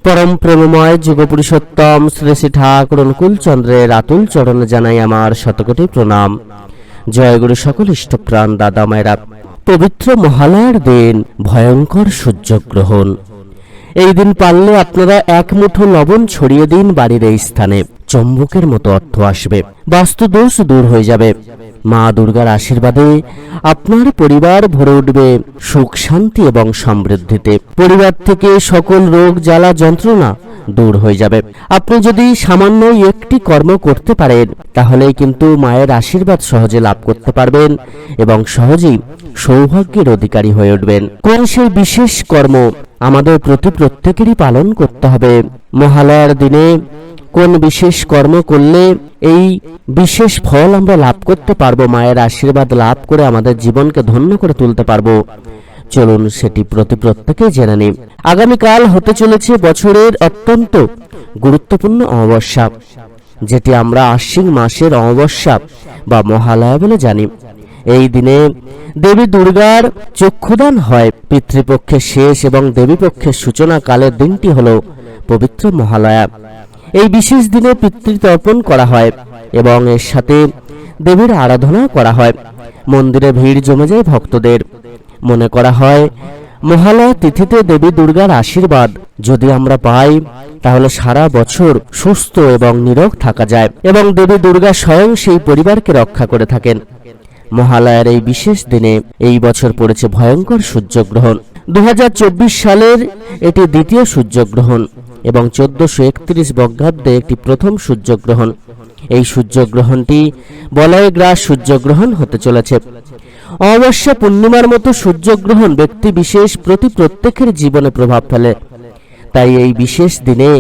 পরম প্রেমময় যুগপুরুষোত্তম শ্রী শ্রী ঠাকুর অনুকূল চন্দ্রের আতুল চরণে জানাই আমার শতকোটি প্রণাম। জয়গুরু সকল ইষ্টপ্রাণ দাদা মায়েরা। পবিত্র মহালয়ার দিন ভয়ঙ্কর সূর্যগ্রহণ। এই দিন পারলে আপনারা এক মুঠো লবণ ছড়িয়ে দিন বাড়ির এই স্থানে। চম্বুকের মতো অর্থ আসবে, বাস্তুদোষ দূর হয়ে যাবে। মা দুর্গার আশীর্বাদে আপনার পরিবার ভরে উঠবে সুখ শান্তি এবং সমৃদ্ধিতে। পরিবার থেকে সকল রোগ জ্বালা যন্ত্রণা দূর হয়ে যাবে। আপনি যদি সামান্য একটি কর্ম করতে পারেন তাহলেই কিন্তু মায়ের আশীর্বাদ সহজে লাভ করতে পারবেন এবং সহজেই সৌভাগ্যের অধিকারী হয়ে উঠবেন। কোন সেই বিশেষ কর্ম আমাদের প্রত্যেকেরই পালন করতে হবে। মহালয়ার দিনে কোন বিশেষ কর্ম করলে এই বিশেষ ফল আমরা লাভ করতে পারবো, মায়ের আশীর্বাদ লাভ করে আমাদের জীবনকে ধন্য করে তুলতে পারবো, চলুন সেটি প্রত্যেকে জেনে নিই। আগামীকাল হতে চলেছে বছরের অত্যন্ত গুরুত্বপূর্ণ অমাবস্যা, যেটি আমরা আশ্বিন মাসের অমাবস্যা বা মহালয়া বলে জানি। এই দিনে দেবী দুর্গার চক্ষুদান হয়। পিতৃপক্ষের শেষ এবং দেবীপক্ষের সূচনা কালের দিনটি হল পবিত্র মহালয়া। এই বিশেষ দিনে পিতৃতর্পণ করা হয় এবং এর সাথে দেবীর আরাধনা করা হয়। মন্দিরে ভিড় জমে যায় ভক্তদের। মনে করা হয় মহালয়া তিথিতে দেবী দুর্গার আশীর্বাদ যদি আমরা পাই তাহলে সারা বছর সুস্থ এবং নিরোগ থাকা যায় এবং দেবী দুর্গা স্বয়ং সেই পরিবারকে রক্ষা করে থাকেন। মহালয়ার এই বিশেষ দিনে এই বছর পড়েছে ভয়ঙ্কর সূর্যগ্রহণ। 2024 সালের এটি দ্বিতীয় সূর্যগ্রহণ এবং 1431 বঙ্গাব্দে একটি প্রথম সূর্যগ্রহণ। এই সূর্যগ্রহণটি বলয় গ্রাস সূর্যগ্রহণ হতে চলেছে। অমাবস্যা পূর্ণিমার মতো সূর্যগ্রহণ ব্যক্তি বিশেষ প্রত্যেকের জীবনে প্রভাব ফেলে। তাই এই বিশেষ দিনে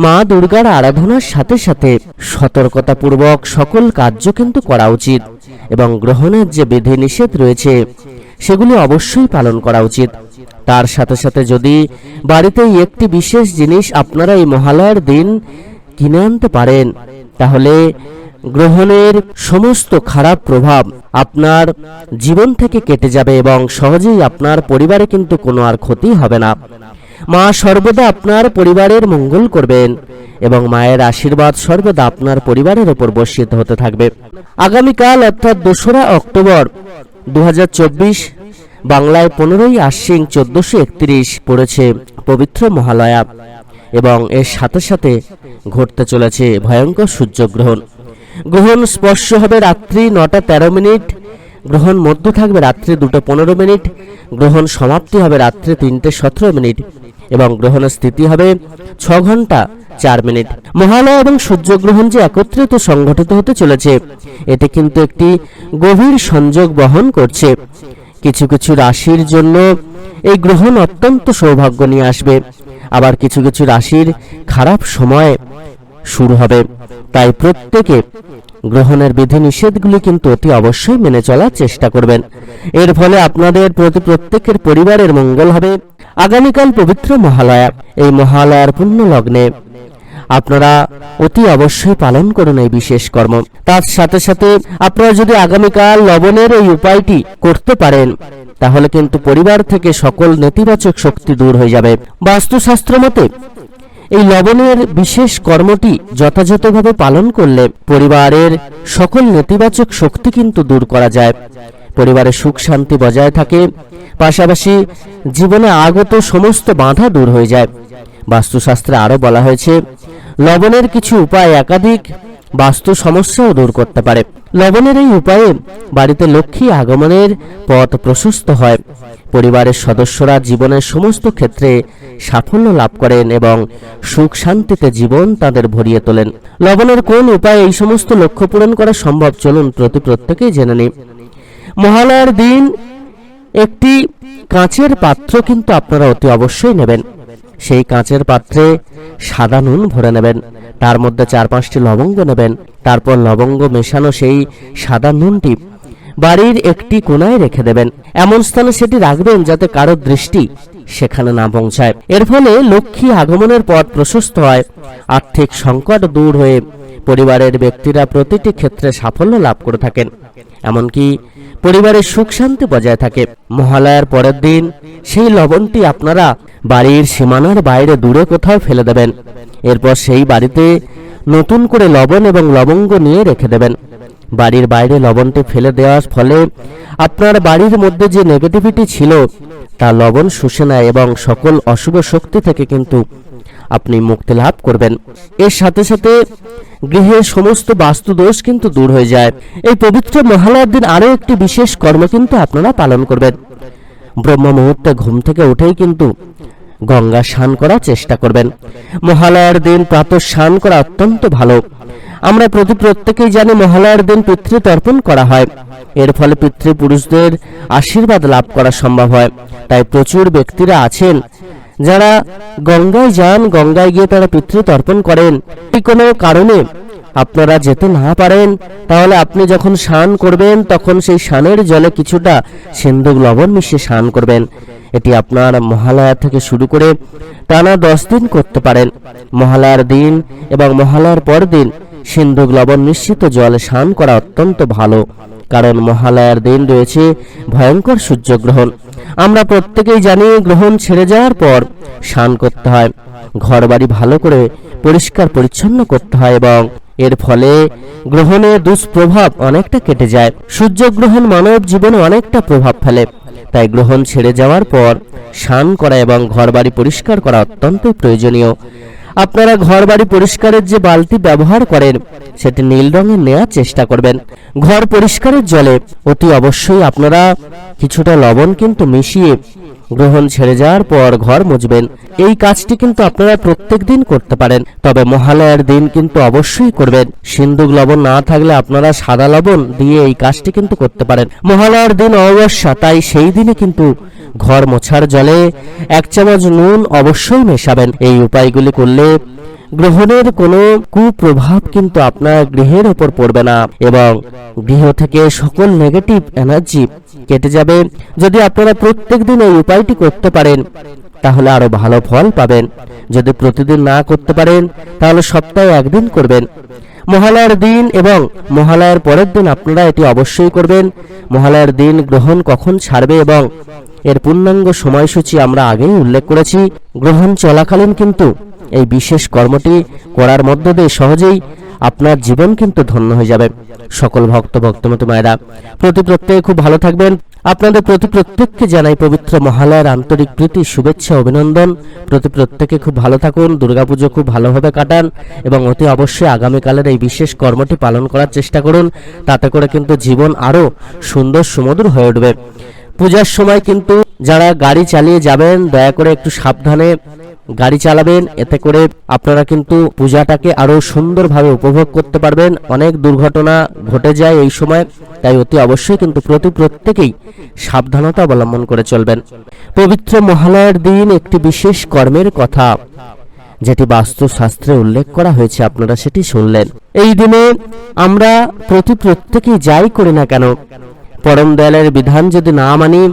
মা দুর্গার আরাধনার সাথে সাথে সতর্কতাপূর্বক সকল কার্য কিন্তু করা উচিত এবং গ্রহণের যে বিধি নিষেধ রয়েছে সেগুলি অবশ্যই পালন করা উচিত। তার সাথে সাথে যদি বাড়িতে একটি বিশেষ জিনিস আপনারা এই মহালয়ার দিন কিনে আনতে পারেন তাহলে গ্রহণের সমস্ত খারাপ প্রভাব আপনার জীবন থেকে কেটে যাবে এবং সহজেই আপনার পরিবারে কিন্তু কোনো আর ক্ষতি হবে না। মা সর্বদা আপনার পরিবারের মঙ্গল করবেন এবং মায়ের আশীর্বাদ সর্বদা আপনার পরিবারের উপর বর্ষিত হতে থাকবে। আগামীকাল অর্থাৎ 2রা অক্টোবর 2024 বাংলায় 15ই আশ্বিন 1431 পড়েছে পবিত্র মহালয়া এবং এর সাথে সাথে ঘটতে চলেছে ভয়ঙ্কর সূর্যগ্রহণ। গ্রহণ স্পর্শ হবে রাত্রি 9টা 13 মিনিট, গ্রহণ মধ্য থাকবে রাত্রি 2টা 15 মিনিট, গ্রহণ সমাপ্তি হবে রাত্রি 3টে 17 মিনিট এবং গ্রহণের স্থিতি হবে 6 ঘন্টা 4 মিনিট। মহালয়া এবং সূর্যগ্রহণ যে একত্রিত সংঘটিত হতে চলেছে এটি কিন্তু একটি গভীর সংযোগ বহন করছে। কিছু কিছু রাশির জন্য এই গ্রহণ অত্যন্ত সৌভাগ্য নিয়ে আসবে, আবার কিছু কিছু রাশির খারাপ সময় শুরু হবে। তাই প্রত্যেকে গ্রহণের বিধি নিষেধগুলি কিন্তু অতি অবশ্যই মেনে চলার চেষ্টা করবেন। এর ফলে আপনাদের প্রত্যেকের পরিবারের মঙ্গল হবে। আগামীকাল পবিত্র মহালয়া। এই মহালয়ার পুণ্য লগ্নে আপনারা অতি অবশ্যই পালন করুন এই বিশেষ কর্ম। তার সাথে সাথে আপনারা যদি আগামীকাল লবণের এই উপায়টি করতে পারেন তাহলে কিন্তু পরিবার থেকে সকল নেতিবাচক শক্তি দূর হয়ে যাবে। বাস্তুশাস্ত্র মতে এই লবণের বিশেষ কর্মটি যথাযথভাবে পালন করলে পরিবারের সকল নেতিবাচক শক্তি কিন্তু দূর করা যায়, পরিবারের সুখ শান্তি বজায় থাকে, পাশাপাশি জীবনে আগত সমস্ত বাধা দূর হয়ে যায়। বাস্তুশাস্ত্রে আরো বলা হয়েছে লবণের কিছু উপায় একাধিক বাস্তু সমস্যাও দূর করতে পারে। লবণের এই উপায়ে বাড়িতে লক্ষ্মী আগমনের পথ প্রশস্ত হয়, পরিবারের সদস্যরা জীবনের সমস্ত ক্ষেত্রে সাফল্য লাভ করেন এবং সুখ শান্তিতে জীবন তাদের ভরিয়ে তোলেন। লবণের কোন উপায়ে এই সমস্ত লক্ষ্য পূরণ করা সম্ভব চলুন প্রত্যেকেই জেনে নিই। মহালয়ার দিন একটি কাঁচের পাত্র কিন্তু আপনারা অতি অবশ্যই নেবেন। সেই কাঁচের পাত্রে সাদা নুন ভরে নেবেন, তার মধ্যে 4-5টি লবঙ্গ নেবেন। তারপর লবঙ্গ মেশানো সেই সাদা নুনটি বাড়ির একটি কোণায় রেখে দেবেন। এমন স্থানে সেটি রাখবেন যাতে কারো দৃষ্টি সেখানে না পৌঁছায়। এর ফলে লক্ষ্মী আগমনের পথ প্রশস্ত হয়, আর্থিক সংকট দূর হয়ে পরিবারের ব্যক্তিরা প্রতিটি ক্ষেত্রে সাফল্য লাভ করে থাকেন, এমনকি পরিবারের সুখ শান্তি বজায় থাকে। মহালয়ার পরের দিন সেই লবণটি আপনারা বাড়ির সীমানার বাইরে দূরে কোথাও ফেলে দেবেন। এরপর সেই বাড়িতে নতুন করে লবণ এবং লবঙ্গ নিয়ে রেখে দেবেন। বাড়ির বাইরে লবণটি ফেলে দেওয়ার ফলে আপনার বাড়ির মধ্যে যে নেগেটিভিটি ছিল তা লবণ শুষে নেয় এবং সকল অশুভ শক্তি থেকে কিন্তু আপনি মুক্তি লাভ করবেন। এর সাথে সাথে গৃহের সমস্ত বাস্তু দোষ কিন্তু দূর হয়ে যায়। এই পবিত্র মহালয়ার দিন আরও একটি বিশেষ কর্ম কিন্তু আপনারা পালন করবেন। ব্রহ্ম মুহূর্তে ঘুম থেকে উঠেই কিন্তু গঙ্গা স্নান করার চেষ্টা করবেন। মহালয়ার দিন প্রাতঃ স্নান করা অত্যন্ত ভালো। আমরা প্রত্যেকেই জানি মহালয়ার দিন পিতৃতর্পণ করা হয়, এর ফলে পিতৃপুরুষদের আশীর্বাদ লাভ করা সম্ভব হয়। তাই প্রচুর ব্যক্তিরা আছেন যারা গঙ্গায় যান, গঙ্গায় গিয়ে তারা পিতৃতর্পণ করেন। এই কোনো কারণে আপনারা যেতে না পারেন, তাহলে আপনি যখন স্নান করবেন তখন সেই স্নানের জলে কিছুটা সিন্দুক লবণ মিশিয়ে স্নান করবেন। এটি আপনার মহালয়া থেকে শুরু করে টানা 10 দিন করতে পারেন। মহালয়ার দিন এবং মহালয়ার পর দিন সিন্দুক লবণ মিশ্রিত জলে স্নান করা অত্যন্ত ভালো, কারণ মহালয়ার দিন রয়েছে ভয়ঙ্কর সূর্যগ্রহণ। আমরা প্রত্যেকেই জানি গ্রহণ ছেড়ে যাওয়ার পর স্নান করতে হয়, ঘর বাড়ি ভালো করে পরিষ্কার পরিচ্ছন্ন করতে হয় এবং এর ফলে গ্রহণের দুষ্প্রভাব অনেকটা কেটে যায়। সূর্যগ্রহণ মানব জীবনে অনেকটা প্রভাব ফেলে, তাই গ্রহণ ছেড়ে যাওয়ার পর স্নান করা এবং ঘর বাড়ি পরিষ্কার করা অত্যন্ত প্রয়োজনীয়। আপনারা ঘর বাড়ি পরিষ্কারের যে বালতি ব্যবহার করেন সেটি নীল রঙের নেওয়ার চেষ্টা করবেন। ঘর পরিষ্কারের জলে অতি অবশ্যই আপনারা কিছুটা লবণ কিন্তু মিশিয়ে গ্রহণ ছেড়ে যাওয়ার পর ঘর মুছবেন। এই কাজটি কিন্তু আপনারা প্রত্যেক দিন করতে পারেন, তবে মহালয়ার দিন কিন্তু অবশ্যই করবেন। সিন্দুক লবণ না থাকলে আপনারা সাদা লবণ দিয়ে এই কাজটি কিন্তু করতে পারেন। মহালয়ার দিন অমাবস্যা, তাই সেই দিনে কিন্তু ঘর মোছার জলে 1 চামচ নুন অবশ্যই মেশাবেন। এই উপায়গুলি করলে গ্রহণের কোনো কুপ্রভাব কিন্তু আপনার গৃহের উপর পড়বে না এবং গৃহ থেকে সকল নেগেটিভ এনার্জি কেটে যাবে। যদি আপনারা প্রত্যেক দিন এই উপায়টি করতে পারেন তাহলে আরো ভালো ফল পাবেন। যদি প্রতিদিন না করতে পারেন তাহলে সপ্তাহে 1 দিন করবেন। মহালয়ার দিন এবং মহালয়ার পরের দিন আপনারা এটি অবশ্যই করবেন। মহালয়ার দিন গ্রহণ কখন ছাড়বে এবং এর পূর্ণাঙ্গ সময়সূচি আমরা আগেই উল্লেখ করেছি। গ্রহণ চলাকালীন কিন্তু এই বিশেষ কর্মটি করার মধ্য দিয়ে সহজেই আপনার জীবন কিন্তু ধন্য হয়ে যাবে। সকল ভক্তমতী মায়েরা প্রত্যেকে খুব ভালো থাকবেন। আপনাদের প্রত্যেককে জানাই পবিত্র মহালয়ার আন্তরিক প্রীতি, শুভেচ্ছা, অভিনন্দন। প্রত্যেকে খুব ভালো থাকুন, দুর্গাপুজো খুব ভালোভাবে কাটান এবং অতি অবশ্যই আগামীকালের এই বিশেষ কর্মটি পালন করার চেষ্টা করুন। তাতে করে কিন্তু জীবন আরো সুন্দর সুমধুর হয়ে উঠবে। পূজার সময় কিন্তু যারা গাড়ি চালিয়ে যাবেন দয়া করে একটু সাবধানে গাড়ি চালাবেন, এতে করে আপনারা কিন্তু পূজাটাকে আরো সুন্দরভাবে উপভোগ করতে পারবেন। অনেক দুর্ঘটনা ঘটে যায় এই সময়, তাই অতি অবশ্যই কিন্তু প্রত্যেকেই সাবধানতা অবলম্বন করে চলবেন। পবিত্র মহালয়ার দিন একটি বিশেষ কর্মের কথা যেটি বাস্তুশাস্ত্রে উল্লেখ করা হয়েছে আপনারা সেটি শুনলেন। এই দিনে আমরা প্রত্যেকেই যাই করি না কেন পরম দয়ালের বিধান যদি না মানি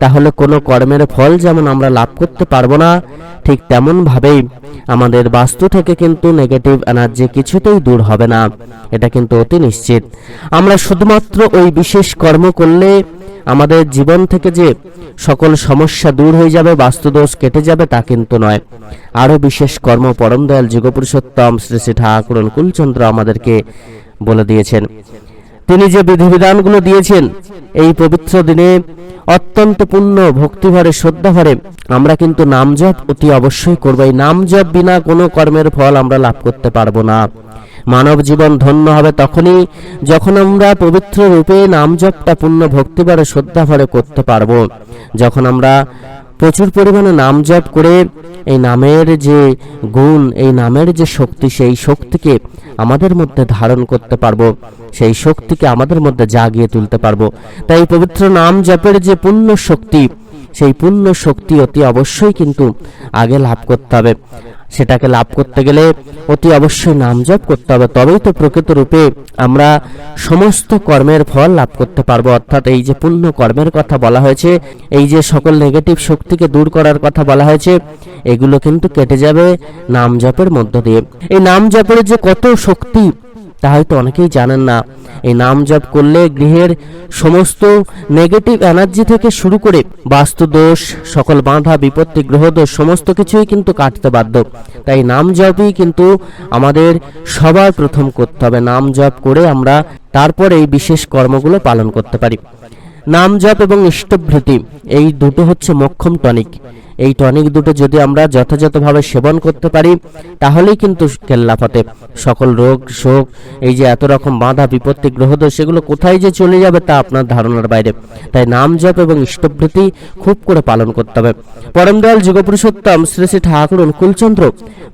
তাহলে কোনো কর্মের ফল যেমন আমরা লাভ করতে পারবো না, ঠিক তেমন ভাবেই আমাদের বাস্তু থেকে কিন্তু নেগেটিভ এনার্জি কিছুতেই দূর হবে না, এটা কিন্তু অতি নিশ্চিত। আমরা শুধুমাত্র ওই বিশেষ কর্ম করলে আমাদের জীবন থেকে যে সকল সমস্যা দূর হয়ে যাবে, বাস্তুদোষ কেটে যাবে তা কিন্তু নয়। আরো বিশেষ কর্ম পরম দয়াল যুগপুরুষোত্তম শ্রী শ্রী ঠাকুর অনুকূলচন্দ্র আমাদেরকে বলে দিয়েছেন। তিনি যে বিধিবিধানগুলো দিয়েছেন এই পবিত্র দিনে অত্যন্ত পূর্ণ ভক্তিভরে শ্রদ্ধাভরে আমরা কিন্তু নাম জপ অতি অবশ্যই করব। এই নাম জপ বিনা কোনো কর্মের ফল আমরা লাভ করতে পারবো না। মানব জীবন ধন্য হবে তখনই যখন আমরা পবিত্র রূপে নাম জপটা পূর্ণ ভক্তিভরে শ্রদ্ধাভরে করতে পারবো। যখন আমরা প্রচুর পরিমাণে নাম জপ করে এই নামের যে গুণ, এই নামের যে শক্তি, সেই শক্তিকে আমাদের মধ্যে ধারণ করতে পারবো, সেই শক্তিকে আমাদের মধ্যে জাগিয়ে তুলতে পারবো। তাই পবিত্র নাম জপের যে পূর্ণ শক্তি, সেই পূর্ণ শক্তি অতি অবশ্যই কিন্তু আগে লাভ করতে হবে। সেটাকে লাভ করতে গেলে অতি অবশ্যই নাম জপ করতে হবে, তবেই তো প্রকৃত রূপে আমরা সমস্ত কর্মের ফল লাভ করতে পারবো। অর্থাৎ এই যে পুণ্য কর্মের কথা বলা হয়েছে, এই যে সকল নেগেটিভ শক্তিকে দূর করার কথা বলা হয়েছে, এগুলো কিন্তু কেটে যাবে নাম জপের মধ্য দিয়ে। এই নাম জপের যে কত শক্তি তা হয়তো অনেকেই জানেন না। এই নাম জপ করলে গৃহের সমস্ত নেগেটিভ এনার্জি থেকে শুরু করে বাস্তু দোষ, সকল বাধা বিপত্তি, গ্রহদোষ সমস্ত কিছুই কিন্তু কাটতে বাধ্য। তাই নাম জপই কিন্তু আমাদের সবার প্রথম করতে হবে। নাম জপ করে আমরা তারপর এই বিশেষ কর্মগুলো পালন করতে পারি। নাম জপ এবং ইষ্টভৃতি এই দুটো হচ্ছে মোক্ষম টনিক। এই টনিক দুটো যদি আমরা যথাযথভাবে সেবন করতে পারি তাহলেই কিন্তু কেল্লাফাতে সকল রোগ শোক, এই যে এত রকম বাধা বিপত্তি গ্রহদোষ, সেগুলো কোথায় যে চলে যাবে তা আপনার ধারণার বাইরে। তাই নাম জপ এবং ইষ্টভৃতি খুব করে পালন করতে হবে। পরম দয়াল যুগপুরুষোত্তম শ্রী শ্রী ঠাকুর অনুকূলচন্দ্র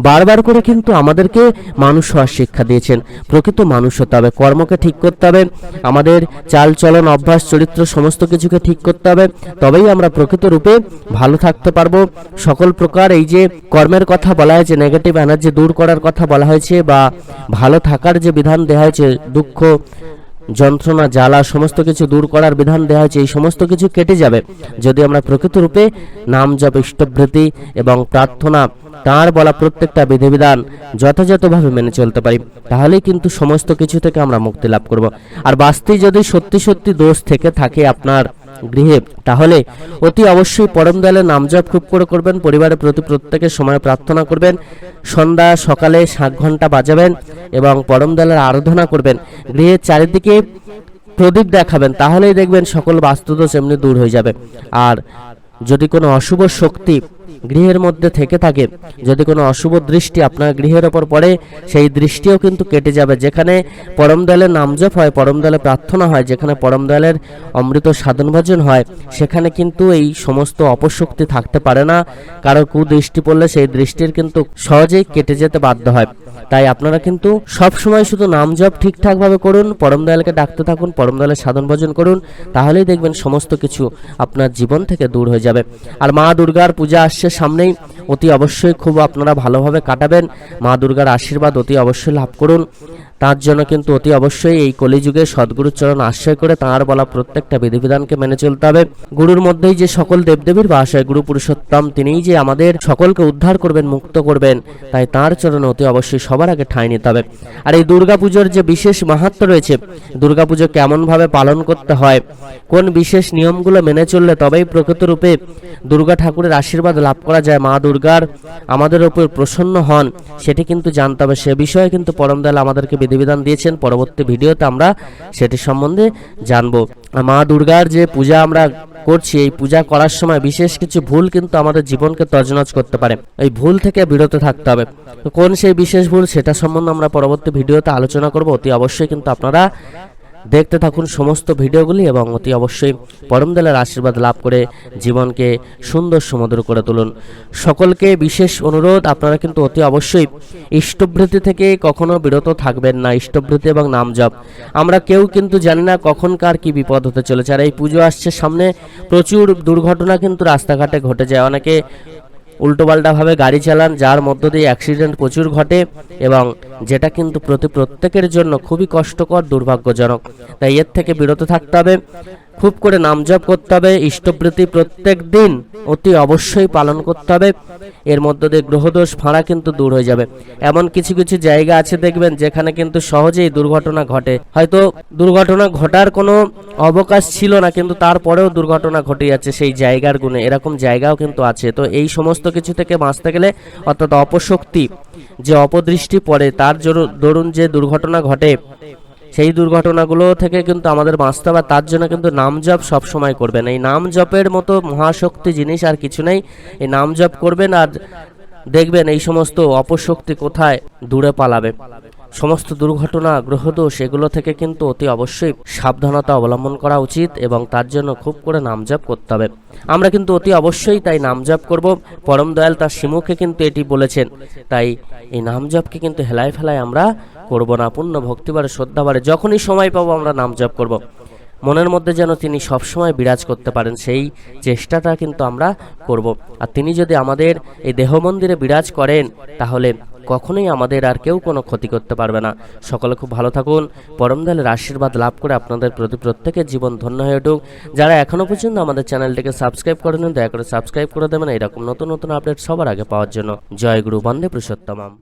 বারবার করে কিন্তু আমাদেরকে মানুষ হওয়ার শিক্ষা দিয়েছেন। প্রকৃত মানুষ হতে হবে, কর্মকে ঠিক করতে হবে, আমাদের চাল চলন অভ্যাস চরিত্র সমস্ত কিছুকে ঠিক করতে হবে, তবেই আমরা প্রকৃত রূপে ভালো থাকতে পারবো। সকল প্রকার এই যে কর্মের কথা বলা হয়েছে, নেগেটিভ এনার্জি দূর করার কথা বলা হয়েছে, বা ভালো থাকার যে বিধান দেওয়া হয়েছে, দুঃখ যন্ত্রণা জ্বালা সমস্ত কিছু দূর করার বিধান দেওয়া হয়েছে, এই সমস্ত কিছু কেটে যাবে যদি আমরা প্রকৃত রূপে নাম জপ ইষ্টভৃতি এবং প্রার্থনা তাঁর বলা প্রত্যেকটা বিধিবিধান যথাযথভাবে মেনে চলতে পারি। তাহলেই কিন্তু সমস্ত কিছু থেকে আমরা মুক্তি লাভ করব। আর বাস্তবে যদি সত্যি সত্যি দোষ থেকে থাকে আপনার গৃহে, তাহলে অতি অবশ্যই পরম দয়ালের নাম জপ খুব করে করবেন। পরিবারের প্রতি প্রত্যেকের সময় প্রার্থনা করবেন, সন্ধ্যা সকালে 7 ঘন্টা বাজাবেন এবং পরম দয়ালের আরাধনা করবেন। গৃহের চারিদিকে প্রদীপ দেখাবেন, তাহলেই দেখবেন সকল বাস্তুদোষ এমনি দূর হয়ে যাবে। আর যদি কোনো অশুভ শক্তি গৃহের মধ্যে থেকে থাকে, যদি কোনো অশুভ দৃষ্টি আপনার গৃহের ওপর পড়ে, সেই দৃষ্টিও কিন্তু কেটে যাবে। যেখানে পরম দয়ালের নাম জপ হয়, পরম দয়ালের প্রার্থনা হয়, যেখানে পরম দয়ালের অমৃত সাধন ভজন হয়, সেখানে কিন্তু এই সমস্ত অপশক্তি থাকতে পারে না। কারো কুদৃষ্টি পড়লে সেই দৃষ্টির কিন্তু সহজেই কেটে যেতে বাধ্য হয়। তাই আপনারা কিন্তু সব সময় শুধু নাম জপ ঠিকঠাকভাবে করুন, পরম দয়ালকে ডাকতে থাকুন, পরম দয়ালের সাধন ভজন করুন, তাহলেই দেখবেন সমস্ত কিছু আপনার জীবন থেকে দূর হয়ে যাবে। আর মা দুর্গার পূজা আসছে সামনেই, অতি অবশ্যই খুব আপনারা ভালোভাবে কাটাবেন। মা দুর্গার আশীর্বাদ অতি অবশ্যই লাভ করুন। তার জন্য কিন্তু অতি অবশ্যই এই কলিযুগে সদ্গুরুর চরণ আশ্রয় করে তাঁর বলা প্রত্যেকটা বিধিবিধানকে মেনে চলতে হবে। গুরুর মধ্যেই যে সকল দেবদেবীর বাস হয়, গুরু পুরুষোত্তম তিনিই যে আমাদের সকলকে উদ্ধার করবেন, মুক্ত করবেন। তাই তাঁর চরণে অতি অবশ্যই সবার আগে ঠাঁই নিতে হবে। আর এই দুর্গাপুজোর যে বিশেষ মাহাত্ম্য রয়েছে, দুর্গাপুজো কেমনভাবে পালন করতে হয়, কোন বিশেষ নিয়মগুলো মেনে চললে তবেই প্রকৃত রূপে দুর্গা ঠাকুরের আশীর্বাদ লাভ করা যায়, মা দুর্গার আমাদের উপর প্রসন্ন হন, সেটি কিন্তু জানতে হবে। সে বিষয়ে কিন্তু পরম দয়াল আমাদেরকে বিধিবিধান দিয়েছেন। পরবর্তী ভিডিওতে আমরা সেটি সম্বন্ধে জানবো। মা দুর্গার যে পূজা আমরা করছি, এই পূজা করার সময় বিশেষ কিছু ভুল কিন্তু আমাদের জীবনকে তছনছ করতে পারে। এই ভুল থেকে বিরত থাকতে হবে। কোন সেই বিশেষ ভুল, সেটা সম্বন্ধে আমরা পরবর্তী ভিডিওতে আলোচনা করব। অতি অবশ্যই কিন্তু আপনারা দেখতে থাকুন সমস্ত ভিডিওগুলি এবং অতি অবশ্যই পরম দয়ালের আশীর্বাদ লাভ করে জীবনকে সুন্দর সুমধুর করে তুলুন। সকলকে বিশেষ অনুরোধ, আপনারা কিন্তু অতি অবশ্যই ইষ্টভৃতি থেকে কখনো বিরত থাকবেন না। ইষ্টভৃতি এবং নাম জপ, আমরা কেউ কিন্তু জানি না কখনকার কি বিপদ হতে চলেছে। আর এই পুজো আসছে সামনে, প্রচুর দুর্ঘটনা কিন্তু রাস্তাঘাটে ঘটে যায়। অনেকে উল্টোপাল্টাভাবে গাড়ি চালান, যার মধ্য দিয়ে অ্যাক্সিডেন্ট প্রচুর ঘটে এবং যেটা কিন্তু প্রত্যেকের জন্য খুবই কষ্টকর, দুর্ভাগ্যজনক। তাই এর থেকে বিরত থাকতে হবে, খুব করে নাম জপ করতে হবে, ইষ্টভৃতি প্রত্যেক দিন অতি অবশ্যই পালন করতে হবে। এর মধ্য দিয়ে গ্রহদোষ ফাঁড়া কিন্তু দূর হয়ে যাবে। এমন কিছু কিছু জায়গা আছে দেখবেন যেখানে কিন্তু সহজেই দুর্ঘটনা ঘটে, হয়তো দুর্ঘটনা ঘটার কোনো অবকাশ ছিল না, কিন্তু তারপরেও দুর্ঘটনা ঘটে যাচ্ছে সেই জায়গার গুণে। এরকম জায়গাও কিন্তু আছে। তো এই সমস্ত কিছু থেকে বাঁচতে গেলে, অর্থাৎ অপশক্তি যে অপদৃষ্টি পড়ে, তার দরুন যে দুর্ঘটনা ঘটে, সেই দুর্ঘটনাগুলো থেকে কিন্তু আমাদের বাঁচতে হবে। তার জন্য কিন্তু নাম জপ সবসময় করবেন। এই নাম জপের মতো মহাশক্তি জিনিস আর কিছু নেই। এই নাম জপ করবেন আর দেখবেন এই সমস্ত অপশক্তি কোথায় দূরে পালাবে। সমস্ত দুর্ঘটনা গ্রহদোষ এগুলো থেকে কিন্তু অতি অবশ্যই সাবধানতা অবলম্বন করা উচিত এবং তার জন্য খুব করে নাম জপ করতে হবে। আমরা কিন্তু অতি অবশ্যই তাই নাম জপ করব। পরম দয়াল তার শ্রীমুখে কিন্তু এটি বলেছেন। তাই এই নাম জপকে কিন্তু হেলায় ফেলায় আমরা করব না। পূর্ণ ভক্তিবারে শ্রদ্ধাবারে যখনই সময় পাবো আমরা নাম জপ করব। মনের মধ্যে যেন তিনি সবসময় বিরাজ করতে পারেন, সেই চেষ্টাটা কিন্তু আমরা করব। আর তিনি যদি আমাদের এই দেহ মন্দিরে বিরাজ করেন, তাহলে কখনোই আমাদের আর কেউ কোনো ক্ষতি করতে পারবে না। সকলে খুব ভালো থাকুন, পরম দয়ালের আশীর্বাদ লাভ করে আপনাদের প্রতি প্রত্যেকের জীবন ধন্য হয়ে উঠুক। যারা এখনো পর্যন্ত আমাদের চ্যানেলটিকে সাবস্ক্রাইব করেন, দয়া করে সাবস্ক্রাইব করে দেবেন এরকম নতুন নতুন আপডেট সবার আগে পাওয়ার জন্য। জয় গুরু, বন্দে পুরুষোত্তমম।